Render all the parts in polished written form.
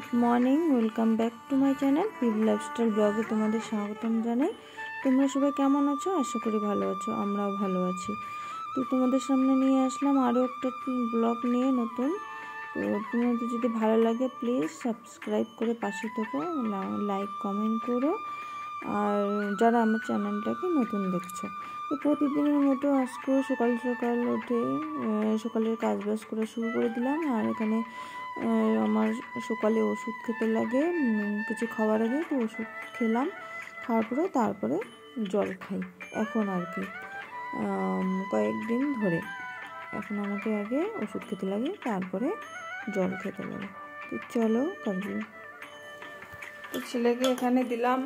Good morning, welcome back to my channel PV lifestyle ব্লগে তোমাদের স্বাগতম জানাই। তোমরা সবাই কেমন আছো? আশা করি ভালো আছো, আমরাও ভালো আছি। তো তোমাদের সামনে নিয়ে আসলাম আরও একটা ব্লগ নিয়ে নতুন। তো তোমাদের যদি ভালো লাগে প্লিজ সাবস্ক্রাইব করে পাশে থেকো, লাইক কমেন্ট করো। আর যারা আমার চ্যানেলটাকে নতুন দেখছো, তো প্রতিদিনের মতো আজকেও সকাল সকাল উঠে সকালের কাজবাজ করা শুরু করে দিলাম। আর এখানে আমার সকালে ওষুধ খেতে লাগে, কিছু খাওয়ার আগে তো ওষুধ খেলাম, খাওয়ার পরে তারপরে জল খাই এখন আর কি কয়েকদিন ধরে। এখন আমাকে আগে ওষুধ খেতে লাগে, তারপরে জল খেতে লাগে। তো চলো কাজে। তো ছেলেকে এখানে দিলাম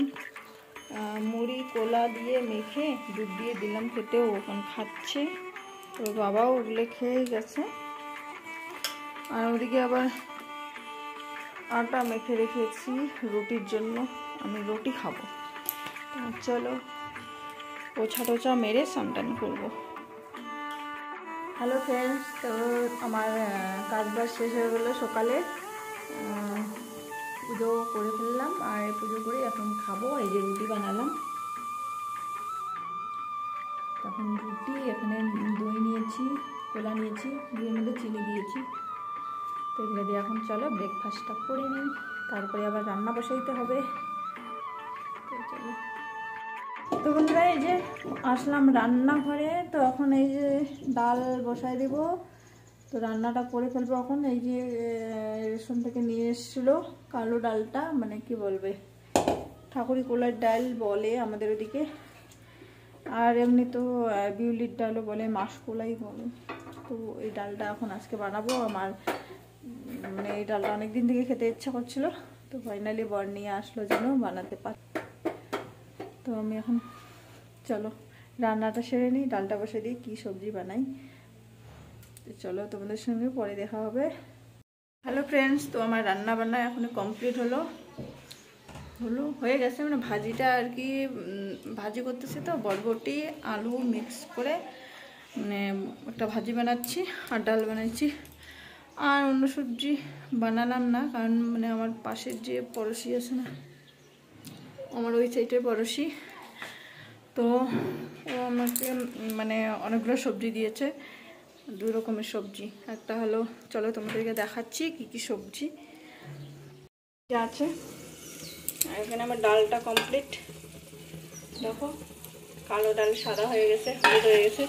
মুড়ি কোলা দিয়ে মেখে দুধ দিয়ে দিলাম খেতে, ও ওখানে খাচ্ছে। ওর বাবাও ওগুলো খেয়ে গেছে। আর ওদিকে আবার আটা মেখে রেখেছি রুটির জন্য, আমি রুটি খাবো। চলো পোছা টোছা মেরে স্নান করবো। হ্যালো ফ্রেন্ডস, তো আমার কাজবাজ শেষ হয়ে গেলো। সকালে পুজো করে ফেললাম, আর পুজো করে এখন খাবো। এই যে রুটি বানালাম, তখন রুটি এখানে দই নিয়েছি, কোলা নিয়েছি, দুইয়ের মধ্যে চিনি দিয়েছি। তো এগুলো দিয়ে এখন চলো ব্রেকফাস্টটা করে নিই, তারপরে আবার রান্না বসাইতে হবে। তো চলো। তো বন্ধুরা এই যে আসলাম রান্নাঘরে। তো এখন এই যে ডাল বসাই দেব, তো রান্নাটা করে ফেলবো এখন। এই যে রেশন থেকে নিয়ে এসেছিলো কালো ডালটা, মানে কি বলবে, ঠাকুরি কোলার ডাল বলে আমাদের ওদিকে, আর এমনি তো বিউলির ডালও বলে, মাসকলাই বলে। তো এই ডালটা এখন আজকে বানাবো। আমার মানে এই ডালটা অনেকদিন থেকে খেতে ইচ্ছা করছিল, তো ফাইনালি বর নিয়ে আসলো যেন বানাতে পার। তো আমি এখন চলো রান্নাটা সেরে নিই, ডালটা বসে দিই, কী সবজি বানাই। তো চলো তোমাদের সঙ্গে পরে দেখা হবে। হ্যালো ফ্রেন্ডস, তো আমার রান্না বান্না এখনই কমপ্লিট হয়ে গেছে। মানে ভাজিটা আর কি ভাজি করতেছি, তো বরবটি আলু মিক্স করে মানে একটা ভাজি বানাচ্ছি, আর ডাল বানাচ্ছি। আর অন্য সবজি বানালাম না, কারণ মানে আমার পাশের যে পড়োশি আছে না, আমার ওই সাইডের পড়োশি, তো ও আমাকে মানে অনেকগুলো সবজি দিয়েছে, দুই রকমের সবজি। একটা হলো, চলো তোমাদেরকে দেখাচ্ছি কি কি সবজি আছে। আর এখানে আমার ডালটা কমপ্লিট, দেখো কালো ডাল সাদা হয়ে গেছে, হলুদ হয়ে গেছে।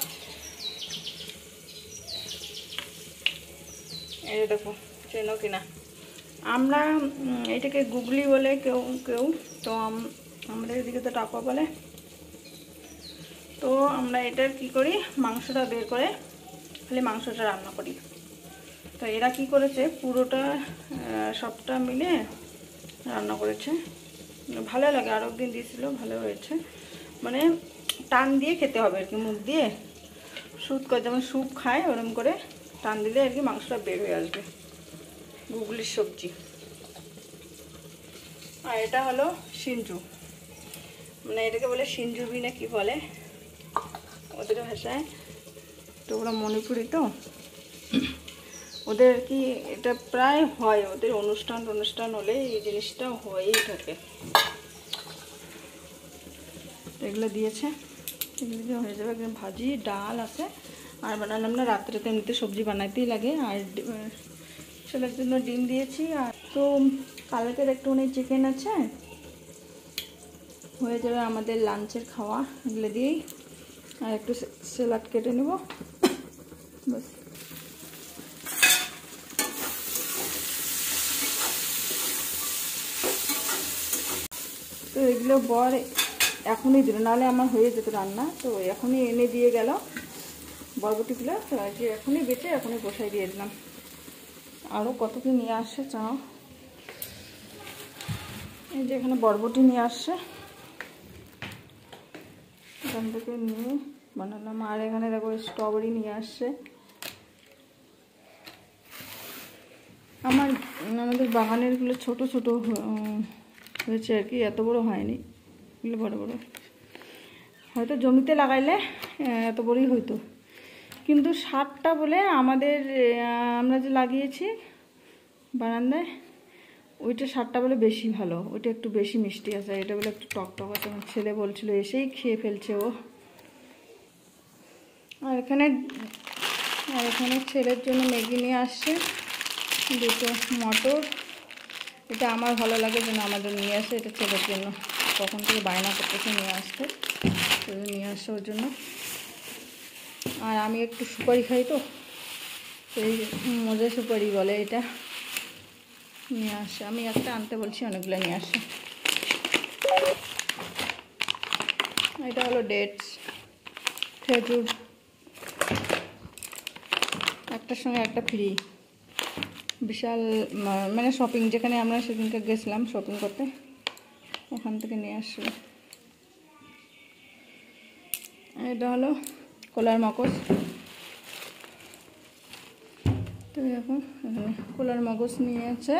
এই দেখো, চেনো কিনা, আমরা এটাকে গুগলি বলে কেউ কেউ, তো আমাদের এদিকে তো টাপা বলে। তো আমরা এটার কি করি, মাংসটা বের করে খালি মাংসটা রান্না করি। তো এরা কি করেছে, পুরোটা সবটা মিলে রান্না করেছে, ভালো লাগে। আরও একদিন দিয়েছিল, ভালো হয়েছে। মানে টান দিয়ে খেতে হবে আর কি, মুখ দিয়ে স্যুপ করে, যেমন স্যুপ খায় ওরকম করে টান দিলে আর কি মাংসটা বের হয়ে আসবে। গুগলির সবজি। আর এটা হলো সিঞ্জু, মানে এটাকে বলে সিঞ্জুবি না কি বলে ওদের ভাষায়। তো ওরা মণিপুরি, তো ওদের কি এটা প্রায় হয়, ওদের অনুষ্ঠান হলে এই জিনিসটা হয়েই থাকে। এগুলো দিয়েছে, এগুলো দিয়ে হয়ে যাবে একদম ভাজি। ডাল আছে, আর বানালাম না, রাত্রে তো এমনিতে সবজি বানাতেই লাগে। আর ছেলের জন্য ডিম দিয়েছি। আর তো কালকের একটুখানি চিকেন আছে, হয়ে যাবে আমাদের লাঞ্চের খাওয়া এগুলো দিয়েই। আর একটু স্যালাড কেটে নেব, বাস। তো এগুলো বর এখনই দিল, নাহলে আমার হয়ে যেত রান্না। তো এখনই এনে দিয়ে গেল বরবটিগুলো, তো যে এখনই বেঁচে এখনই বসাই দিয়ে দিলাম। আরও কত কি নিয়ে আসছে চাও, এই যে এখানে বরবটি নিয়ে আসছে, এখান থেকে নিয়ে বানালাম। আর এখানে দেখো স্ট্রবেরি নিয়ে আসছে। আমাদের বাগানেরগুলো ছোট ছোট হয়েছে আর কি, এত বড় হয়নি, এগুলো বড় বড়। হয়তো জমিতে লাগাইলে এত বড়ই হইতো, কিন্তু সারটা বলে আমরা যে লাগিয়েছি বারান্দায়, ওইটা স্বাদটা বলে বেশি ভালো, ওইটা একটু বেশি মিষ্টি আছে, এটা বলে একটু টক টক আছে। আমার ছেলে বলছিল এসেই খেয়ে ফেলছে ও। আর এখানে ছেলের জন্য ম্যাগি নিয়ে আসছে, দুটো মটর। এটা আমার ভালো লাগে যেন আমাদের নিয়ে আসে, এটা ছেলের জন্য কখন থেকে বায়না করতেছে নিয়ে আসতে, নিয়ে আসছে ওর জন্য। আর আমি একটু সুপারি খাই, তো এই মজা সুপারি বলে এটা, নিয়ে আসে। আমি একটা আনতে বলছি, অনেকগুলো নিয়ে আসে। এটা হলো ডেটস, খেজুর, একটার সঙ্গে একটা ফ্রি। বিশাল মানে শপিং, যেখানে আমরা সেদিনকে গেছিলাম শপিং করতে, ওখান থেকে নিয়ে আসলো। এটা হলো কলার মগজ। তো দেখো এখানে কলার মগজ নিয়েছে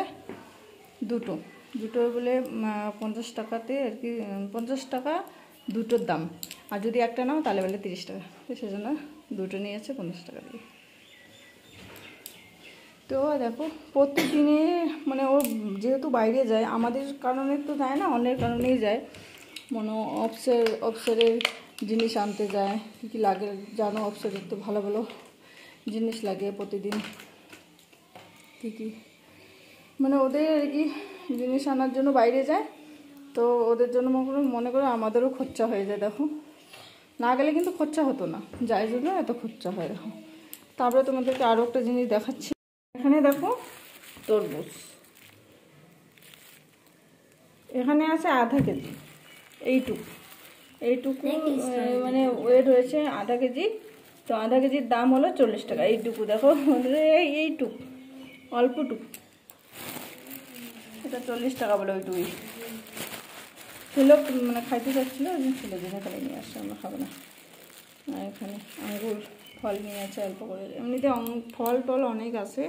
দুটো বলে 50 টাকাতে আর কি, 50 টাকা দুটোর দাম। আর যদি একটা নাও তাহলে বলে 30 টাকা, তো সেজন্য দুটো নিয়েছে 50 টাকা দিয়ে। তো দেখো প্রতিদিনে মানে ও যেহেতু বাইরে যায়, আমাদের কারণে তো যায় না, অন্যের কারণেই যায়। মনে অফসেরের জিনিস আনতে যায়। কী কী লাগে জানো, অফসেরের তো ভালো ভালো জিনিস লাগে প্রতিদিন। কী মানে ওদের আর কি জিনিস আনার জন্য বাইরে যায়, তো ওদের জন্য মনে করো আমাদেরও খরচা হয়ে যায়। দেখো না গেলে কিন্তু খরচা হতো না, যাই জন্য এত খরচা হয়। দেখো তারপরে তোমাদেরকে আরও একটা জিনিস দেখাচ্ছি। এখানে দেখো তরমুজ, এখানে আছে আধা কেজি, এইটুকু মানে ওয়েট হয়েছে আধা কেজি। তো আধা কেজির দাম হলো 40 টাকা। এইটুকু দেখো, এইটুকু অল্পটুকু, এটা 40 টাকা বলে। ওইটুকুই ছিল, মানে খাইতে চাচ্ছিল, ছেলে জন্য খালি নিয়ে আসছে, আমরা খাবো না। আর এখানে আঙ্গুর ফল নিয়ে আছে অল্প করে, এমনিতে ফল টল অনেক আছে।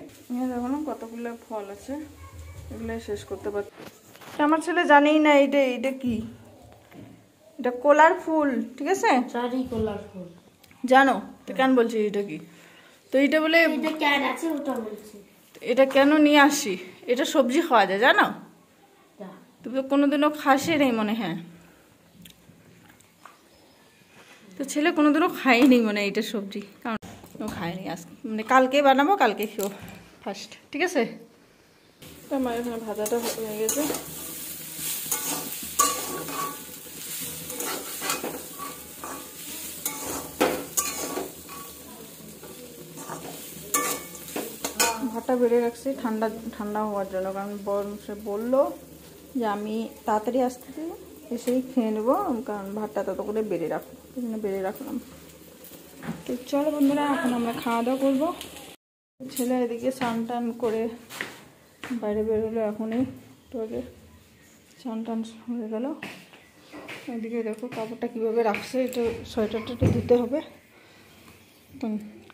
দেখো না কতগুলো ফল আছে, এগুলো শেষ করতে পারছি। আমার ছেলে জানেই না এইটা কি, এটা কলার ফুল, ঠিক আছে, কলার ফুল জানো তো কেন বলছি এটা কি? তো এইটা বলে এটা কেন নিয়ে আসি, এটা সবজি খাওয়া যায় জানো, তুমি তো কোনোদিনও খাসি নেই মনে হয়। তো ছেলে কোনোদিনও খাইনি মানে এইটা সবজি, কারণ ও খায়নি। আজ মানে কালকে বানাবো, কালকে খেও ফার্স্ট, ঠিক আছে। তো আমার এখানে ভাজাটা হয়ে গেছে। ভাতটা বেড়ে রাখছি ঠান্ডা হওয়ার জন্য, কারণ সে বললো যে আমি তাড়াতাড়ি আসতে এসেই খেয়ে নেবো, কারণ ভাতটা তত করে বেড়ে রাখলাম। তো চলো বন্ধুরা, এখন আমরা খাওয়া দাওয়া করবো। ছেলে এদিকে স্নান টান করে বাইরে বেরোলো, এখনই টোলে স্নান টান হয়ে গেল। এদিকে দেখো কাপড়টা কীভাবে রাখছে, এটা সোয়েটারটা একটু ধুতে হবে,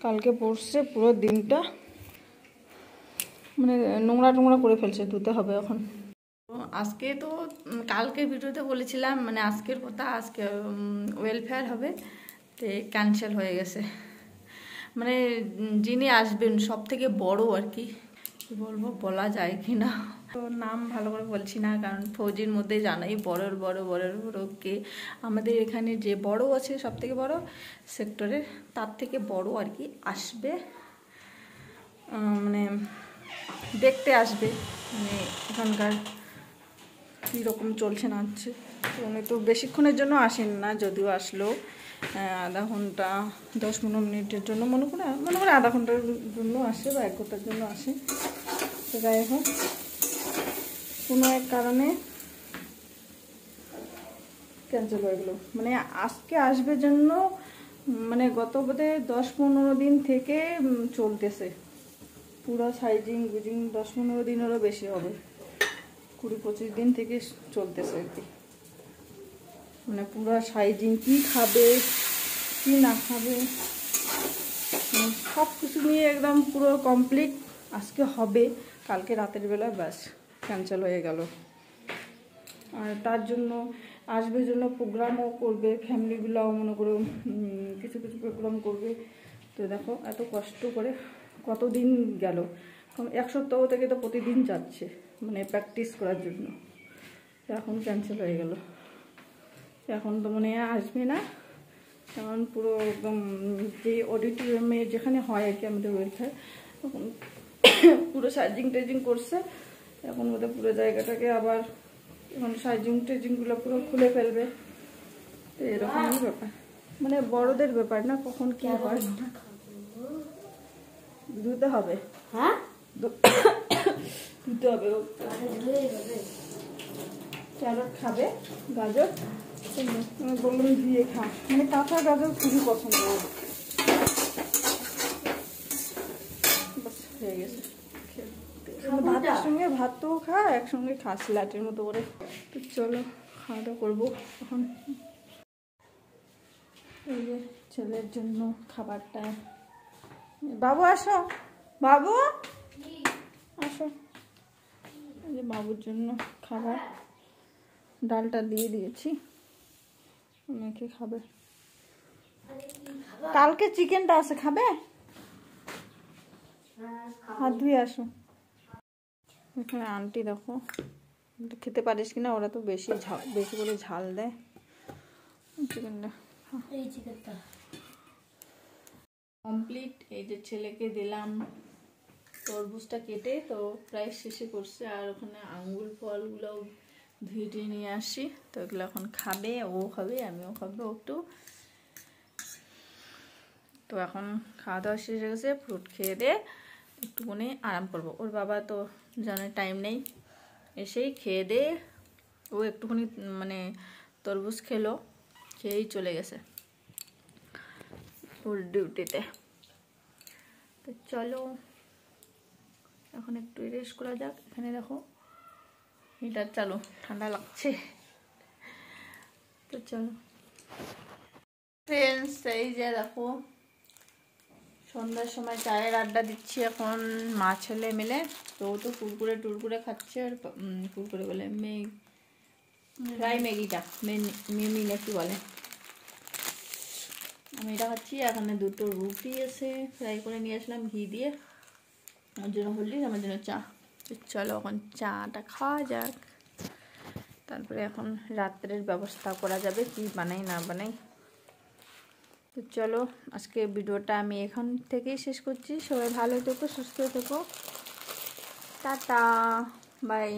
কালকে পরছে পুরো দিনটা, মানে নোংরা করে ফেলছে, ধুতে হবে এখন। আজকে তো কালকে ভিডিওতে বলেছিলাম, মানে আজকের কথা, আজকে ওয়েলফেয়ার হবে, তো ক্যান্সেল হয়ে গেছে। মানে যিনি আসবেন সব থেকে বড় আর কি বলবো, বলা যায় কি না, তো নাম ভালো করে বলছি না, কারণ ফৌজির মধ্যে জানাই বড় কে, আমাদের এখানে যে বড় আছে সব থেকে বড় সেক্টরের, তার থেকে বড় আর কি আসবে, মানে দেখতে আসবে, মানে এখানকার কীরকম চলছে না হচ্ছে। তো উনি তো বেশিক্ষণের জন্য আসেন না, যদিও আসলো আধা ঘন্টা 10-15 মিনিটের জন্য, মনে করে আধা ঘন্টার জন্য আসে বা 1 ঘন্টার জন্য আসে। তো যাই হোক কোনো এক কারণে ক্যান্সেল হয়ে গেলো। মানে আজকে আসবে জন্য, মানে গত বোধহয় 10-15 দিন থেকে চলতেছে পুরো সাইজিং গুজিং, 10-15 দিনেরও বেশি হবে, 20-25 দিন থেকে চলতেছে আর কি। মানে পুরো সাইজিং, কী খাবে কী না খাবে সব কিছু নিয়ে একদম পুরো কমপ্লিট। আজকে হবে, কালকে রাতের বেলা ব্যাস ক্যান্সেল হয়ে গেল। আর তার জন্য আসবে জন্য প্রোগ্রামও করবে, ফ্যামিলিগুলোও মনে করো কিছু প্রোগ্রাম করবে। তো দেখো এত কষ্ট করে কতদিন গেল, 1 সপ্তাহ থেকে তো প্রতিদিন যাচ্ছে। মানে প্র্যাকটিস করার জন্য। এখন ক্যান্সেল হয়ে গেল, এখন তো মনে হয় আসবে না। এখন পুরো একদম যে অডিটোরিয়ামে যেখানে হয় আর কি আমাদের ওয়েলফেয়ার, তখন পুরো সাইজিং টাইজিং করছে। এখন ওদের পুরো জায়গাটাকে আবার এখন সাইজিং টাইজিংগুলো পুরো খুলে ফেলবে। তো এরকমই ব্যাপার, মানে বড়দের ব্যাপার না, কখন কি হয় ধুতে হবে। হ্যাঁ ধুতে হবে। ক্যারট খাবে, গাজর আমি বললাম ধুয়ে খা, মানে কাঁচা গাজর খুবই পছন্দ হয়ে গেছে। ভাতের সঙ্গে ভাতও খা, একসঙ্গে খাস লাটের মতো করে। তো চলো খাওয়া দাওয়া করবো এখন। এই যে ছেলের জন্য খাবারটা, বাবু আসো, বাবু আসো। এই যে বাবুর জন্য খাবার, ডালটা দিয়ে দিয়েছি, অনেকে খাবে। কালকে চিকেনটা আছে, খাবে? হাত ধুয়ে আসো। এখানে আন্টি দেখো খেতে পারিস কিনা, ওরা তো বেশি করে ঝাল দেয় চিকেনটা। কমপ্লিট। এই যে ছেলেকে দিলাম তরমুজটা কেটে, তো প্রায় শেষে করছে। আর ওখানে আঙ্গুর ফলগুলো ধুয়ে নিয়ে আসি, তো এগুলো এখন খাবে, ও খাবে, আমিও খাবো একটু। তো এখন খাওয়া দাওয়া শেষ হয়ে গেছে, ফ্রুট খেয়ে দিয়ে একটুখানি আরাম করবো। ওর বাবা তো জানে টাইম নেই, এসেই খেয়ে দে ও একটুখানি মানে তরমুজ খেলো, খেয়েই চলে গেছে ওর ডিউটিতে। তো চলো এখন একটু রেস্ট করা যাক। এখানে দেখো হিটার চালু, ঠান্ডা লাগছে। তো চলো ফ্রেন্ডস, এই যে দেখো সন্ধ্যার সময় চায়ের আড্ডা দিচ্ছি এখন মা ছেলে মিলে। তো ও তো কুরকুরে টুরকুরে খাচ্ছে, আর কুরকুরে বলে ফ্রাই ম্যাগিটা মিমি নাকি বলে, আমি এটা খাচ্ছি। এখানে দুটো রুটি আছে, ফ্রাই করে নিয়ে আসলাম ঘি দিয়ে, আমার জন্য হলদিস, আমার জন্য চা। চলো এখন চাটা খাওয়া যাক, তারপরে এখন রাত্রের ব্যবস্থা করা যাবে, কি বানাই না বানাই। তো চলো আজকে ভিডিওটা আমি এখান থেকেই শেষ করছি। সবাই ভালো থেকো, সুস্থ থেকো, টাটা, বাই।